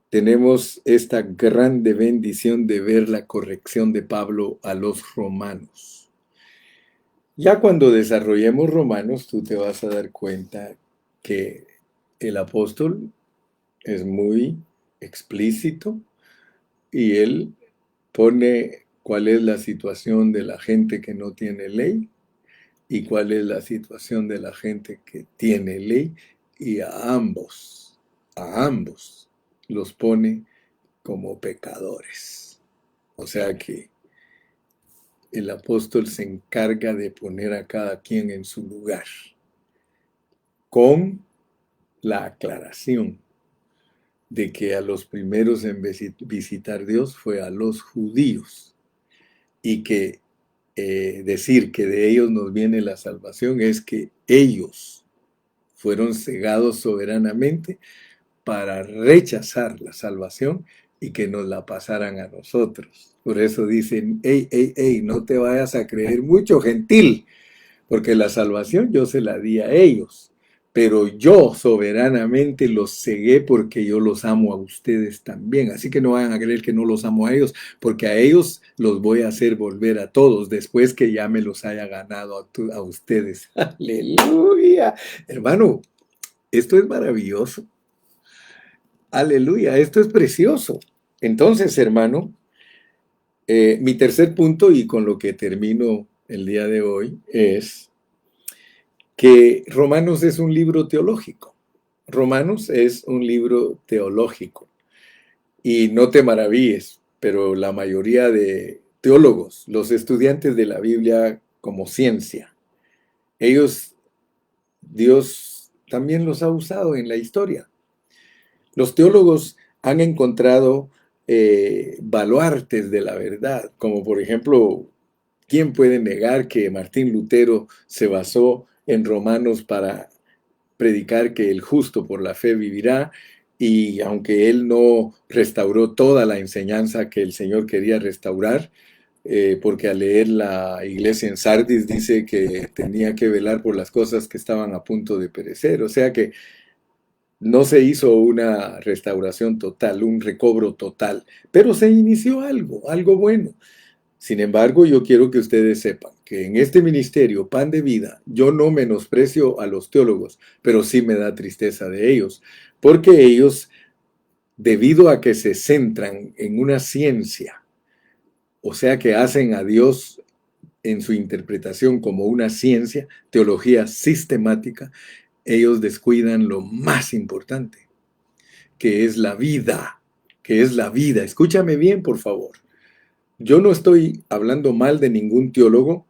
S1: tenemos esta grande bendición de ver la corrección de Pablo a los romanos. Ya cuando desarrollemos Romanos, tú te vas a dar cuenta que el apóstol es muy explícito y él pone cuál es la situación de la gente que no tiene ley y cuál es la situación de la gente que tiene ley, y a ambos los pone como pecadores. O sea que el apóstol se encarga de poner a cada quien en su lugar, con la aclaración de que a los primeros en visitar Dios fue a los judíos, y que decir que de ellos nos viene la salvación es que ellos fueron cegados soberanamente para rechazar la salvación y que nos la pasaran a nosotros. Por eso dicen, hey, no te vayas a creer mucho, gentil, porque la salvación yo se la di a ellos, pero yo soberanamente los cegué porque yo los amo a ustedes también. Así que no vayan a creer que no los amo a ellos, porque a ellos los voy a hacer volver a todos después que ya me los haya ganado a ustedes. Aleluya. Hermano, esto es maravilloso. Aleluya, esto es precioso. Entonces, hermano, mi tercer punto, y con lo que termino el día de hoy, es que Romanos es un libro teológico. Romanos es un libro teológico. Y no te maravilles, pero la mayoría de teólogos, los estudiantes de la Biblia como ciencia, ellos, Dios también los ha usado en la historia. Los teólogos han encontrado baluartes de la verdad, como por ejemplo, ¿quién puede negar que Martín Lutero se basó en Romanos para predicar que el justo por la fe vivirá? Y aunque él no restauró toda la enseñanza que el Señor quería restaurar, porque al leer la iglesia en Sardis dice que tenía que velar por las cosas que estaban a punto de perecer. O sea que no se hizo una restauración total, un recobro total, pero se inició algo bueno. Sin embargo, yo quiero que ustedes sepan que en este ministerio, Pan de Vida, yo no menosprecio a los teólogos, pero sí me da tristeza de ellos, porque ellos, debido a que se centran en una ciencia, o sea que hacen a Dios en su interpretación como una ciencia, teología sistemática, ellos descuidan lo más importante, que es la vida, que es la vida. Escúchame bien, por favor. Yo no estoy hablando mal de ningún teólogo,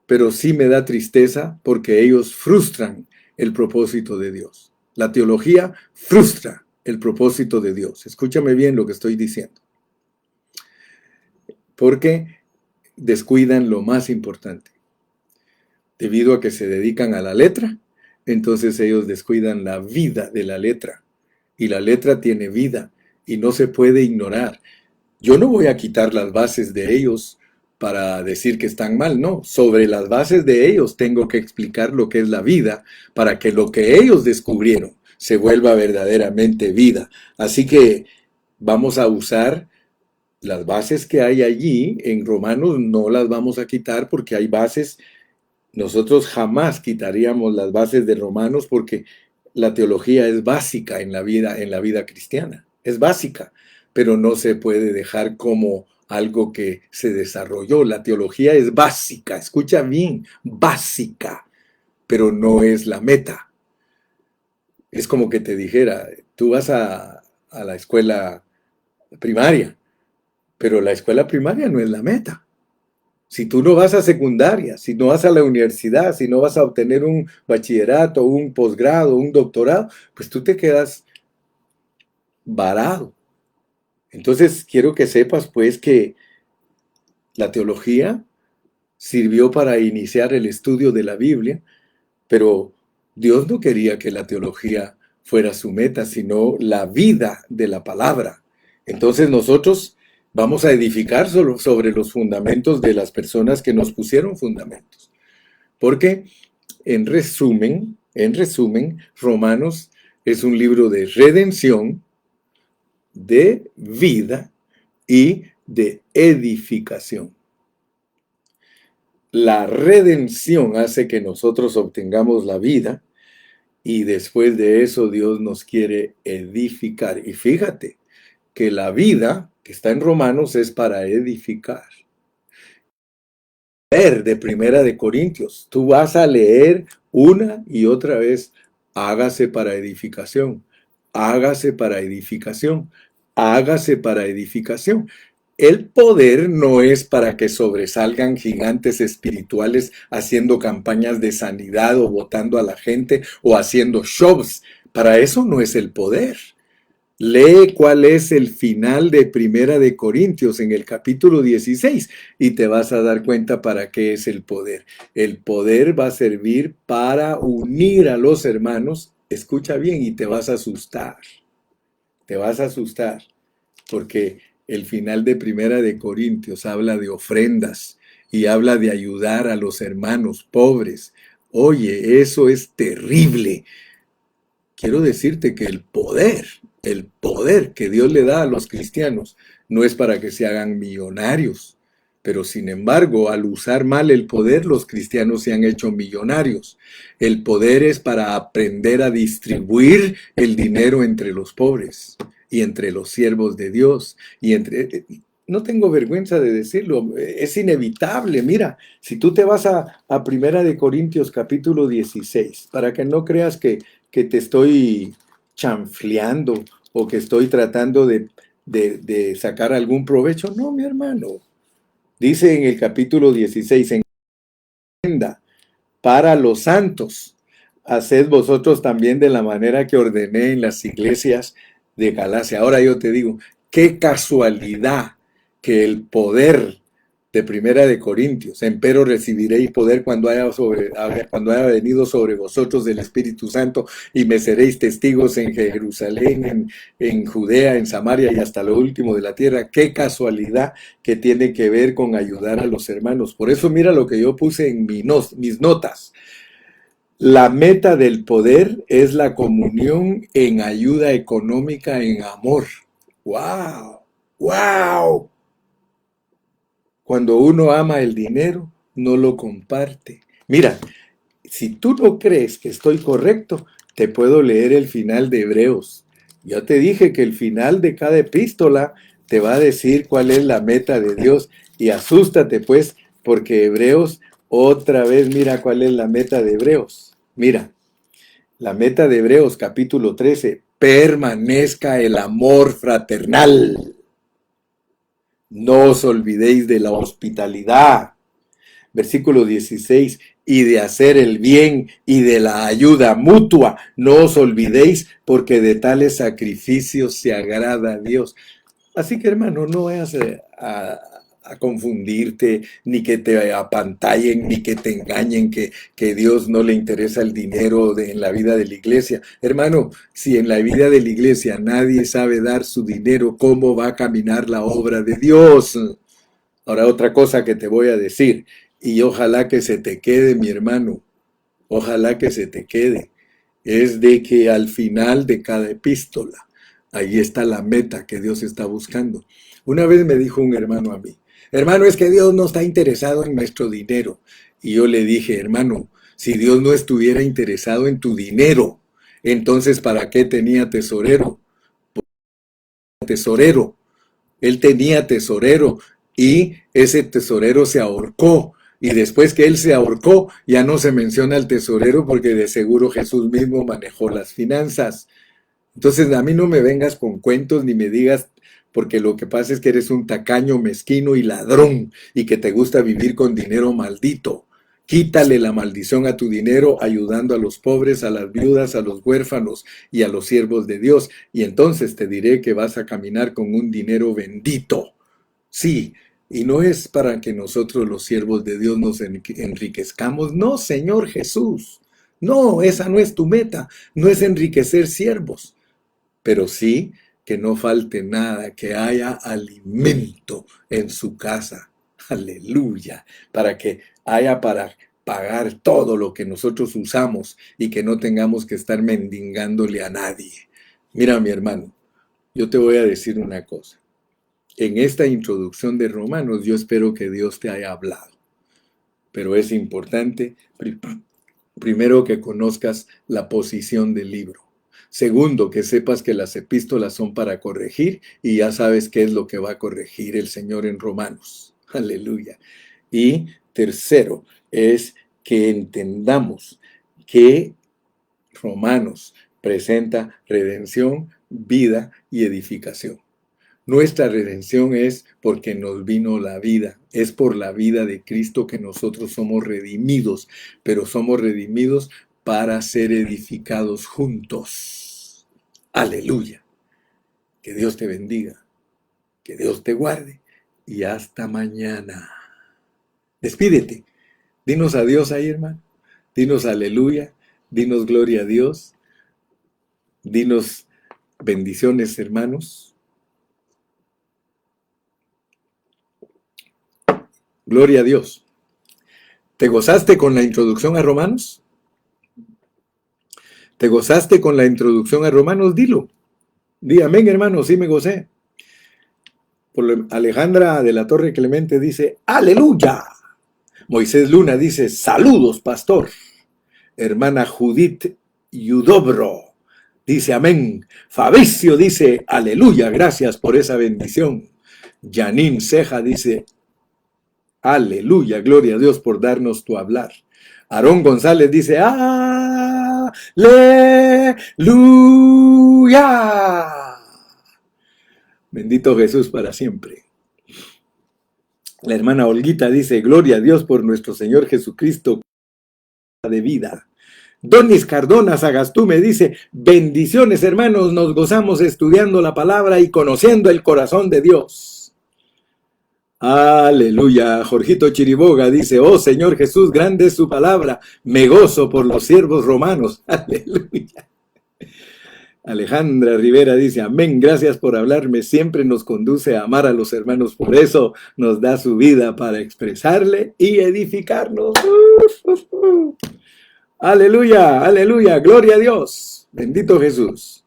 S1: pero sí me da tristeza porque ellos frustran el propósito de Dios. La teología frustra el propósito de Dios. Escúchame bien lo que estoy diciendo. Porque descuidan lo más importante. Debido a que se dedican a la letra, entonces ellos descuidan la vida de la letra. Y la letra tiene vida y no se puede ignorar. Yo no voy a quitar las bases de ellos para decir que están mal, no. Sobre las bases de ellos tengo que explicar lo que es la vida para que lo que ellos descubrieron se vuelva verdaderamente vida. Así que vamos a usar las bases que hay allí. En Romanos no las vamos a quitar porque hay bases. Nosotros jamás quitaríamos las bases de Romanos porque la teología es básica en la vida cristiana. Es básica, pero no se puede dejar como algo que se desarrolló. La teología es básica, escucha bien, básica, pero no es la meta. Es como que te dijera, tú vas a la escuela primaria, pero la escuela primaria no es la meta. Si tú no vas a secundaria, si no vas a la universidad, si no vas a obtener un bachillerato, un posgrado, un doctorado, pues tú te quedas varado. Entonces quiero que sepas pues que la teología sirvió para iniciar el estudio de la Biblia, pero Dios no quería que la teología fuera su meta, sino la vida de la palabra. Entonces nosotros vamos a edificar sobre los fundamentos de las personas que nos pusieron fundamentos. Porque, en resumen, Romanos es un libro de redención, de vida y de edificación. La redención hace que nosotros obtengamos la vida y después de eso Dios nos quiere edificar. Y fíjate que la vida que está en Romanos es para edificar. Leer de Primera de Corintios, tú vas a leer una y otra vez, hágase para edificación, hágase para edificación, hágase para edificación. El poder no es para que sobresalgan gigantes espirituales haciendo campañas de sanidad o votando a la gente o haciendo shows. Para eso no es el poder. Lee cuál es el final de Primera de Corintios en el capítulo 16 y te vas a dar cuenta para qué es el poder. El poder va a servir para unir a los hermanos. Escucha bien y te vas a asustar. Te vas a asustar porque el final de Primera de Corintios habla de ofrendas y habla de ayudar a los hermanos pobres. Oye, eso es terrible. Quiero decirte que el poder que Dios le da a los cristianos no es para que se hagan millonarios, pero sin embargo, al usar mal el poder, los cristianos se han hecho millonarios. El poder es para aprender a distribuir el dinero entre los pobres y entre los siervos de Dios y entre... No tengo vergüenza de decirlo, es inevitable. Mira, si tú te vas a Primera de Corintios capítulo 16, para que no creas que te estoy chanfleando o que estoy tratando de sacar algún provecho. No, mi hermano. Dice en el capítulo 16, en ofrenda para los santos. haced vosotros también de la manera que ordené en las iglesias de Galacia. Ahora yo te digo, qué casualidad que el poder de Primera de Corintios, empero recibiréis poder cuando haya venido sobre vosotros el Espíritu Santo, y me seréis testigos en Jerusalén, en Judea, en Samaria y hasta lo último de la tierra. Qué casualidad que tiene que ver con ayudar a los hermanos. Por eso mira lo que yo puse en mis notas. La meta del poder es la comunión en ayuda económica, en amor. ¡Wow! ¡Wow! Cuando uno ama el dinero, no lo comparte. Mira, si tú no crees que estoy correcto, te puedo leer el final de Hebreos. Yo te dije que el final de cada epístola te va a decir cuál es la meta de Dios. Y asústate pues, porque Hebreos, otra vez mira cuál es la meta de Hebreos. Mira, la meta de Hebreos capítulo 13, permanezca el amor fraternal. No os olvidéis de la hospitalidad. Versículo 16, y de hacer el bien y de la ayuda mutua. No os olvidéis, porque de tales sacrificios se agrada a Dios. Así que, hermano, no vayas a confundirte, ni que te apantallen, ni que te engañen, que Dios no le interesa el dinero en la vida de la iglesia. Hermano, si en la vida de la iglesia nadie sabe dar su dinero, ¿cómo va a caminar la obra de Dios? Ahora, otra cosa que te voy a decir, y ojalá que se te quede, mi hermano, ojalá que se te quede, es de que al final de cada epístola, ahí está la meta que Dios está buscando. Una vez me dijo un hermano a mí, hermano, es que Dios no está interesado en nuestro dinero. Y yo le dije, hermano, si Dios no estuviera interesado en tu dinero, entonces ¿para qué tenía tesorero? Tesorero. Él tenía tesorero y ese tesorero se ahorcó. Y después que él se ahorcó, ya no se menciona al tesorero porque de seguro Jesús mismo manejó las finanzas. Entonces a mí no me vengas con cuentos ni me digas, porque lo que pasa es que eres un tacaño, mezquino y ladrón y que te gusta vivir con dinero maldito. Quítale la maldición a tu dinero ayudando a los pobres, a las viudas, a los huérfanos y a los siervos de Dios. Y entonces te diré que vas a caminar con un dinero bendito. Sí, y no es para que nosotros los siervos de Dios nos enriquezcamos. No, Señor Jesús. No, esa no es tu meta. No es enriquecer siervos, pero sí que no falte nada, que haya alimento en su casa. Aleluya. Para que haya para pagar todo lo que nosotros usamos y que no tengamos que estar mendigándole a nadie. Mira, mi hermano, yo te voy a decir una cosa. En esta introducción de Romanos, yo espero que Dios te haya hablado. Pero es importante, primero, que conozcas la posición del libro. Segundo, que sepas que las epístolas son para corregir y ya sabes qué es lo que va a corregir el Señor en Romanos. Aleluya. Y tercero, es que entendamos que Romanos presenta redención, vida y edificación. Nuestra redención es porque nos vino la vida, es por la vida de Cristo que nosotros somos redimidos, pero somos redimidos para ser edificados juntos. Aleluya. Que Dios te bendiga, que Dios te guarde y hasta mañana. Despídete, dinos adiós ahí, hermano, dinos aleluya, dinos gloria a Dios, dinos bendiciones, hermanos. Gloria a Dios. ¿Te gozaste con la introducción a Romanos? ¿Te gozaste con la introducción a Romanos? Dilo. Di amén, hermano, sí me gocé. Alejandra de la Torre Clemente dice, ¡aleluya! Moisés Luna dice, saludos, pastor. Hermana Judith Yudobro dice, amén. Fabricio dice, aleluya, gracias por esa bendición. Janine Ceja dice, aleluya, gloria a Dios por darnos tu hablar. Aarón González dice, aleluya. Bendito Jesús para siempre. La hermana Olguita dice, gloria a Dios por nuestro Señor Jesucristo de vida. Donis Cardona Sagastú me dice, bendiciones hermanos, nos gozamos estudiando la palabra y conociendo el corazón de Dios. Aleluya. Jorgito Chiriboga dice, oh Señor Jesús, grande es su palabra, me gozo por los siervos romanos. Aleluya. Alejandra Rivera dice, amén, gracias por hablarme, siempre nos conduce a amar a los hermanos, por eso nos da su vida para expresarle y edificarnos. Aleluya, aleluya, gloria a Dios, bendito Jesús.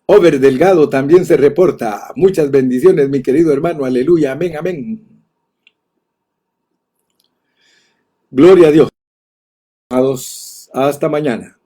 S1: Over Delgado también se reporta, muchas bendiciones mi querido hermano, aleluya, amén, amén. Gloria a Dios. Hasta mañana.